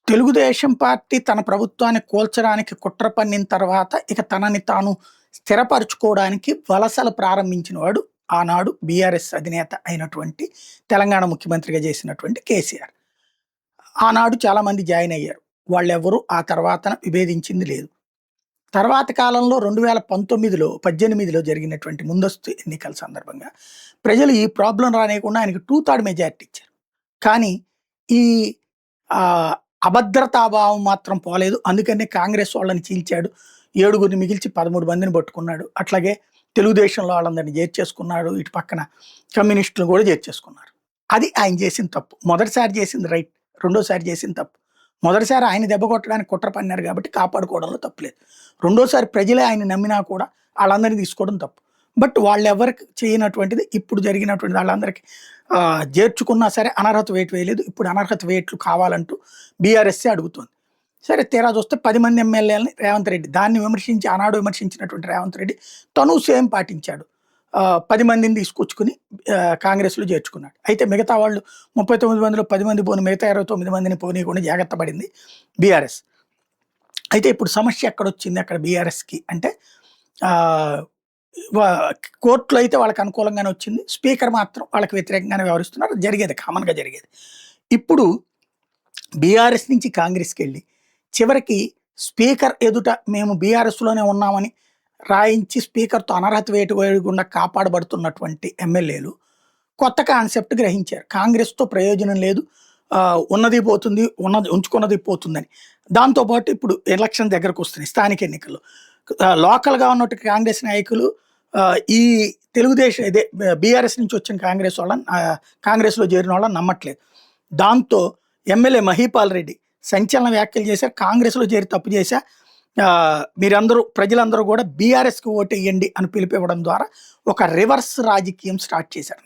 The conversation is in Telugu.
తెలుగుదేశం పార్టీ తన ప్రభుత్వాన్ని కూల్చడానికి కుట్ర పన్నిన తర్వాత ఇక తనని తాను స్థిరపరుచుకోవడానికి వలసలు ప్రారంభించిన వాడు ఆనాడు బీఆర్ఎస్ అధినేత అయినటువంటి తెలంగాణ ముఖ్యమంత్రిగా చేసినటువంటి కేసీఆర్. ఆనాడు చాలామంది జాయిన్ అయ్యారు. వాళ్ళెవరూ ఆ తర్వాతన విభేదించింది లేదు. తర్వాత కాలంలో 2019లో 18లో జరిగినటువంటి ముందస్తు ఎన్నికల సందర్భంగా ప్రజలు ఈ ప్రాబ్లం రానియకుండా ఆయనకు 2/3 మెజారిటీ ఇచ్చారు. కానీ ఈ ఆహ్, అభద్రతాభావం మాత్రం పోలేదు. అందుకనే కాంగ్రెస్ వాళ్ళని చీల్చాడు. 7గురిని మిగిల్చి 13 మందిని పట్టుకున్నాడు. అట్లాగే తెలుగుదేశంలో వాళ్ళందరిని చేర్చేసుకున్నాడు. ఇటు పక్కన కమ్యూనిస్టులను కూడా చేర్చేసుకున్నారు. అది ఆయన చేసిన తప్పు. మొదటిసారి చేసింది రైట్. రెండోసారి చేసింది తప్పు. మొదటిసారి ఆయన దెబ్బ కొట్టడానికి కుట్ర పన్నారు కాబట్టి కాపాడుకోవడంలో తప్పులేదు. రెండోసారి ప్రజలే ఆయన నమ్మినా కూడా వాళ్ళందరినీ తీసుకోవడం తప్పు. బట్ వాళ్ళెవరికి చేయనటువంటిది ఇప్పుడు జరిగినటువంటిది వాళ్ళందరికీ చేర్చుకున్నా సరే అనర్హత వేటు వేయలేదు. ఇప్పుడు అనర్హత వేట్లు కావాలంటూ బీఆర్ఎస్సే అడుగుతోంది. సరే తీరా చూస్తే 10 మంది ఎమ్మెల్యేలని రేవంత్ రెడ్డి దాన్ని విమర్శించి ఆనాడు విమర్శించినటువంటి రేవంత్ రెడ్డి తను సేమ్ పాటించాడు. 10 మందిని తీసుకొచ్చుకుని కాంగ్రెస్లో చేర్చుకున్నాడు. అయితే మిగతా వాళ్ళు 39 మందిలో 10 మంది పోని మిగతా 29 మందిని పోనీయకుండా జాగ్రత్త పడింది బీఆర్ఎస్. అయితే ఇప్పుడు సమస్య ఎక్కడొచ్చింది అక్కడ బీఆర్ఎస్కి అంటే కోర్టులో అయితే వాళ్ళకి అనుకూలంగానే వచ్చింది. స్పీకర్ మాత్రం వాళ్ళకి వ్యతిరేకంగానే వ్యవహరిస్తున్నారు. జరిగేది కామన్గా జరిగేది. ఇప్పుడు బీఆర్ఎస్ నుంచి కాంగ్రెస్కి వెళ్ళి చివరికి స్పీకర్ ఎదుట మేము బీఆర్ఎస్లోనే ఉన్నామని రాయించి స్పీకర్తో అనర్హత వేటు వేయకుండా కాపాడబడుతున్నటువంటి ఎమ్మెల్యేలు కొత్త కాన్సెప్ట్ గ్రహించారు. కాంగ్రెస్తో ప్రయోజనం లేదు, ఉన్నది పోతుంది, ఉన్నది ఉంచుకున్నది పోతుందని. దాంతోపాటు ఇప్పుడు ఎలక్షన్ దగ్గరకు వస్తున్నాయి స్థానిక ఎన్నికల్లో. లోకల్గా ఉన్నట్టు కాంగ్రెస్ నాయకులు ఈ తెలుగుదేశం ఇదే బీఆర్ఎస్ నుంచి వచ్చిన కాంగ్రెస్ వాళ్ళని కాంగ్రెస్లో చేరిన వాళ్ళని నమ్మట్లేదు. దాంతో ఎమ్మెల్యే మహీపాల్ రెడ్డి సంచలన వ్యాఖ్యలు చేశారు. కాంగ్రెస్లో చేరి తప్పు చేశా, మీరందరూ ప్రజలందరూ కూడా బీఆర్ఎస్కి ఓటు వేయండి అని పిలిపివ్వడం ద్వారా ఒక రివర్స్ రాజకీయం స్టార్ట్ చేశారు.